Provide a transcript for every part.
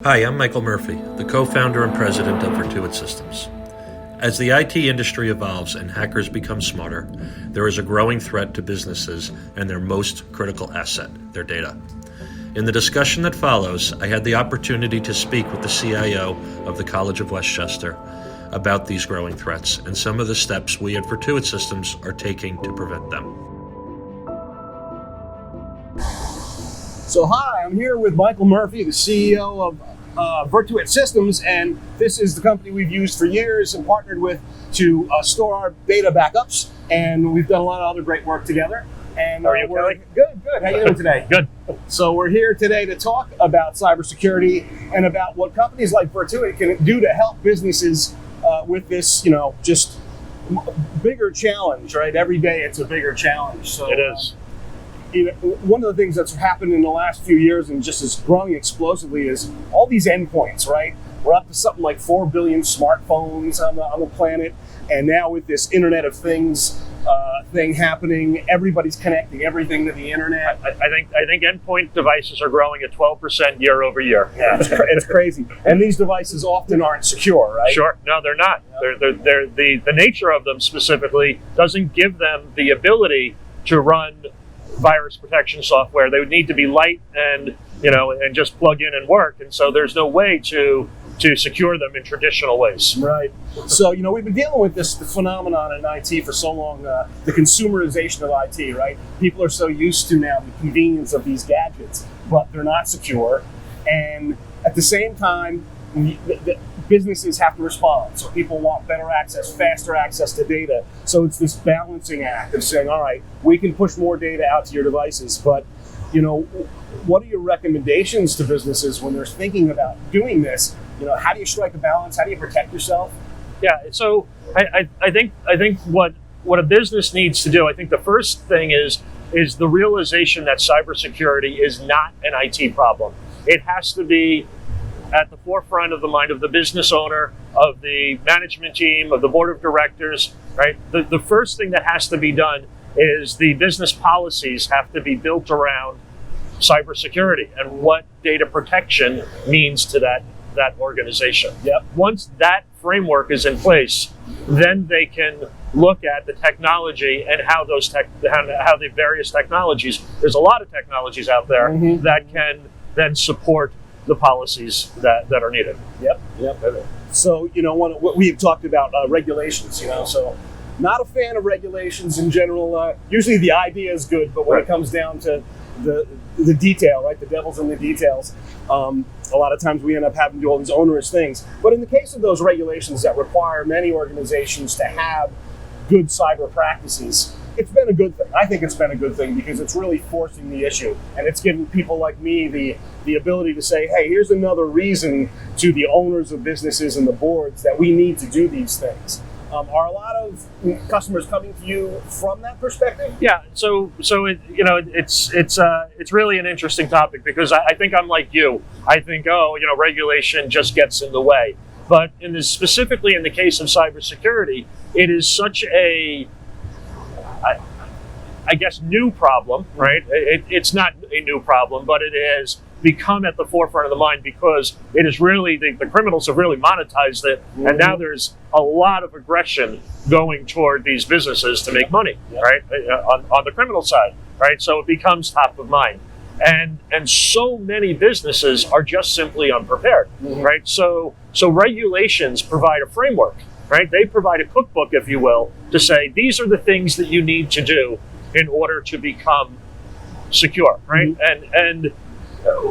Hi, I'm Michael Murphy, the co-founder and president of VirtuIT Systems. As the IT industry evolves and hackers become smarter, there is a growing threat to businesses and their most critical asset, their data. In the discussion that follows, I had the opportunity to speak with the CIO of the College of Westchester about these growing threats and some of the steps we at VirtuIT Systems are taking to prevent them. So hi, I'm here with Michael Murphy, the CEO of VirtuIT Systems, and this is the company we've used for years and partnered with to store our data backups, and we've done a lot of other great work together. And How are you, Kelly? Good. How you doing today? Good. So we're here today to talk about cybersecurity and about what companies like VirtuIT can do to help businesses with this, just bigger challenge, right? Every day it's a bigger challenge. So It is. One of the things that's happened in the last few years and just is growing explosively is all these endpoints, right? We're up to something like 4 billion smartphones on the planet, and now with this Internet of Things thing happening, everybody's connecting everything to the internet. I think endpoint devices are growing at 12% year over year. Yeah, it's crazy, and these devices often aren't secure, right? Sure. No, they're not. Yeah. They're the nature of them specifically doesn't give them the ability to run virus protection software. They would need to be light and and just plug in and work. And so there's no way to secure them in traditional ways. Right. So we've been dealing with this phenomenon in IT for so long, the consumerization of IT, right? People are so used to now the convenience of these gadgets, but they're not secure. And at the same time, the businesses have to respond. So people want better access, faster access to data. So it's this balancing act of saying, all right, we can push more data out to your devices, but what are your recommendations to businesses when they're thinking about doing this? How do you strike a balance? How do you protect yourself? Yeah. So I think what a business needs to do, I think the first thing is the realization that cybersecurity is not an IT problem. It has to be at the forefront of the mind of the business owner, of the management team, of the board of directors, right? The first thing that has to be done is the business policies have to be built around cybersecurity and what data protection means to that organization. Yep. Once that framework is in place, then they can look at the technology and how the various technologies, there's a lot of technologies out there that can then support the policies that are needed. Yep. So, what we've talked about regulations, so not a fan of regulations in general. Usually the idea is good, but when it comes down to the detail, right, the devil's in the details, a lot of times we end up having to do all these onerous things. But in the case of those regulations that require many organizations to have good cyber practices, it's been a good thing. I think it's been a good thing because it's really forcing the issue, and it's giving people like me the ability to say, hey, here's another reason to the owners of businesses and the boards that we need to do these things. Are a lot of customers coming to you from that perspective? Yeah, so it's really an interesting topic because I think I'm like you. I think regulation just gets in the way. But specifically in the case of cybersecurity, it is such a new problem, right? It's not a new problem, but it has become at the forefront of the mind because it is really, the criminals have really monetized it, and now there's a lot of aggression going toward these businesses to make money, right? On the criminal side, right? So it becomes top of mind. And so many businesses are just simply unprepared, right? So regulations provide a framework, right? They provide a cookbook, if you will, to say, these are the things that you need to do in order to become secure, right? And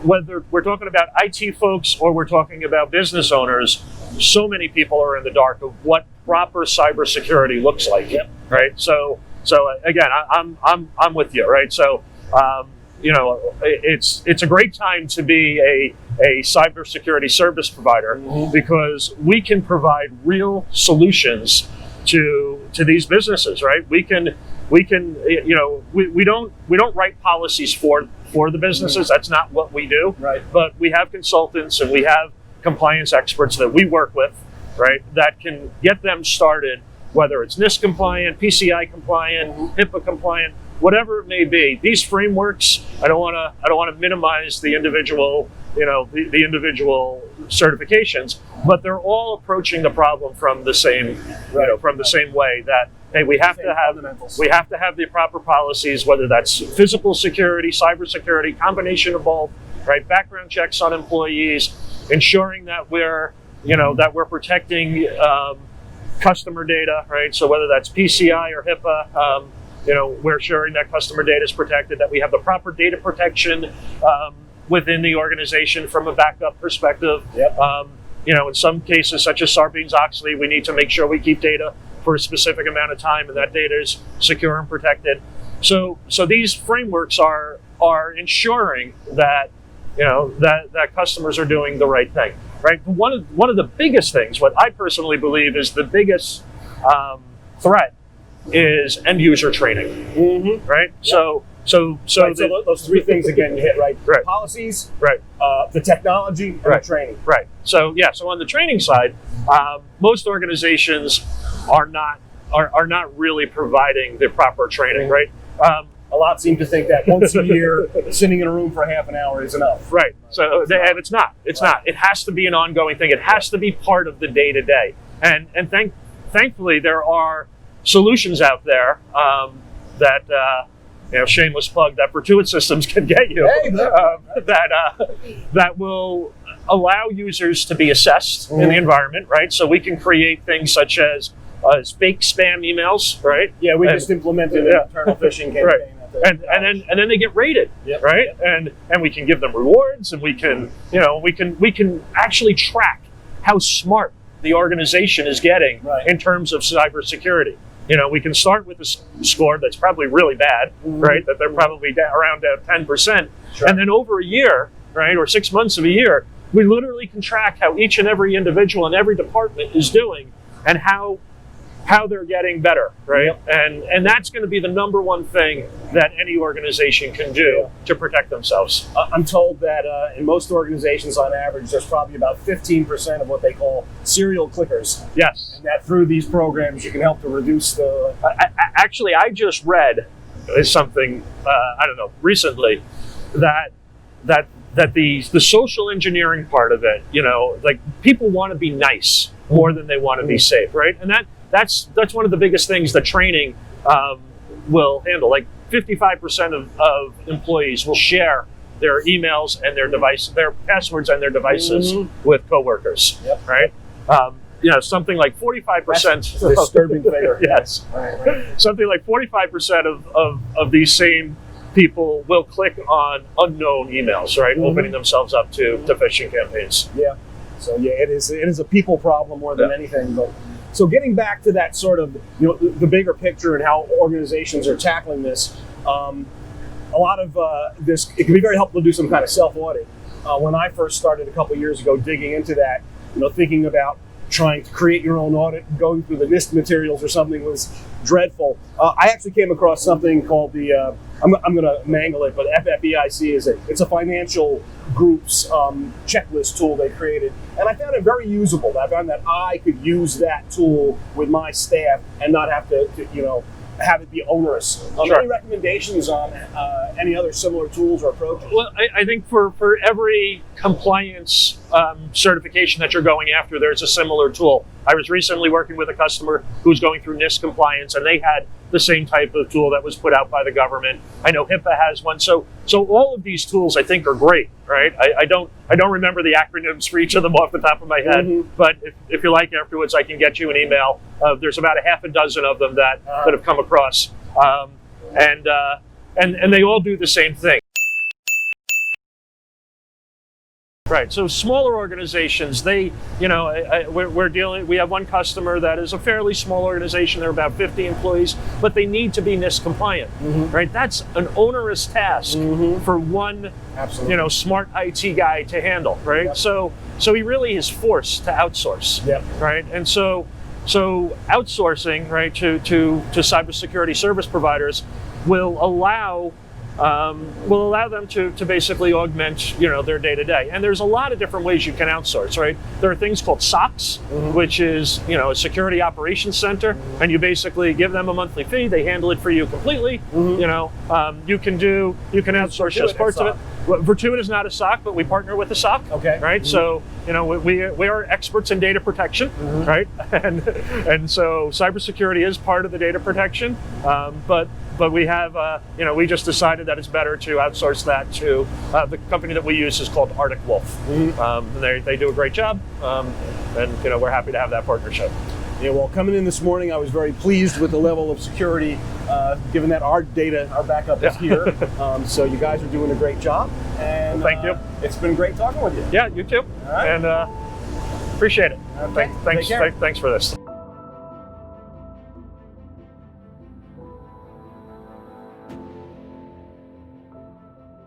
whether we're talking about IT folks or we're talking about business owners, so many people are in the dark of what proper cybersecurity looks like, right? So again, I'm with you, right? So it's a great time to be a cybersecurity service provider because we can provide real solutions to these businesses, right? We don't write policies for the businesses. That's not what we do. Right. But we have consultants and we have compliance experts that we work with, right, that can get them started, whether it's NIST compliant, PCI compliant, HIPAA compliant, whatever it may be. These frameworks, I don't want to minimize the individual, the individual certifications, but they're all approaching the problem from the same, from the same way that, hey, we have to have the proper policies, whether that's physical security, cybersecurity, combination of both, right? Background checks on employees, ensuring that we're protecting customer data, right? So whether that's PCI or HIPAA, we're ensuring that customer data is protected, that we have the proper data protection within the organization from a backup perspective. Yep. In some cases, such as Sarbanes-Oxley, we need to make sure we keep data for a specific amount of time, and that data is secure and protected. So these frameworks are ensuring that that customers are doing the right thing, right? One of the biggest things, what I personally believe is the biggest threat, is end user training, right? Yep. So those three things again you hit, right? Right. Policies, right. The technology, and the training. Right. So on the training side, most organizations are not really providing the proper training, right? A lot seem to think that once a year, sitting in a room for half an hour is enough. Right. So and it's not. It's not. It has to be an ongoing thing. It has to be part of the day to day. And thankfully there are solutions out there that. Shameless plug that VirtuIT Systems can get you, that will allow users to be assessed in the environment, right? So we can create things such as fake spam emails, right? Yeah, we just implemented an internal phishing campaign. Right. And then they get rated, right? Yep. And we can give them rewards, and we can actually track how smart the organization is getting in terms of cybersecurity. We can start with a score that's probably really bad, right? That they're probably around 10%. Sure. And then over a year, right, or 6 months of a year, we literally can track how each and every individual in every department is doing and how they're getting better, right? Yep. And that's going to be the number one thing that any organization can do to protect themselves. I'm told that in most organizations, on average, there's probably about 15% of what they call serial clickers. Yes. And that through these programs, you can help to reduce the... Actually, I just read something, recently, that the social engineering part of it, like people want to be nice more than they want to be safe, right? And that's one of the biggest things that training will handle. Like 55% of employees will share their emails and their passwords and their devices with coworkers, right? Something like 45%. That's a disturbing figure. Yes. Right. Something like 45% of these same people will click on unknown emails, right? Opening themselves up to phishing campaigns. Yeah. So it is a people problem more than anything. But so getting back to that sort of the bigger picture and how organizations are tackling this, a lot of this, it can be very helpful to do some kind of self-audit. When I first started a couple of years ago digging into that, thinking about trying to create your own audit, going through the NIST materials or something was dreadful. I actually came across something called the, I'm going to mangle it, but FFEIC it's a financial group's checklist tool they created. And I found it very usable. I found that I could use that tool with my staff and not have to have it be onerous. Sure. Any recommendations on any other similar tools or approaches? Well, I think for every compliance certification that you're going after, there's a similar tool. I was recently working with a customer who's going through NIST compliance, and they had the same type of tool that was put out by the government. I know HIPAA has one. So all of these tools I think are great, right? I don't remember the acronyms for each of them off the top of my head, but if you like afterwards, I can get you an email. There's about a half a dozen of them that have come across, and they all do the same thing. Right. So smaller organizations, we have one customer that is a fairly small organization. They're about 50 employees, but they need to be NIST compliant, right? That's an onerous task for one, smart IT guy to handle, right? Yep. So he really is forced to outsource, right? And so outsourcing, right, to cybersecurity service providers will allow will allow them to basically augment, their day-to-day. And there's a lot of different ways you can outsource, right? There are things called SOCs, which is, a security operations center, and you basically give them a monthly fee. They handle it for you completely. You can outsource just parts of it. VirtuIT is not a SOC, but we partner with a SOC. Okay. Right. So we are experts in data protection, right? And so cybersecurity is part of the data protection, but we have we just decided that it's better to outsource that to the company that we use is called Arctic Wolf. They do a great job, and we're happy to have that partnership. Yeah, well, coming in this morning, I was very pleased with the level of security, given that our backup is here. So you guys are doing a great job. And thank you. It's been great talking with you. Yeah, you too. All right. And appreciate it. Okay. Thanks for this.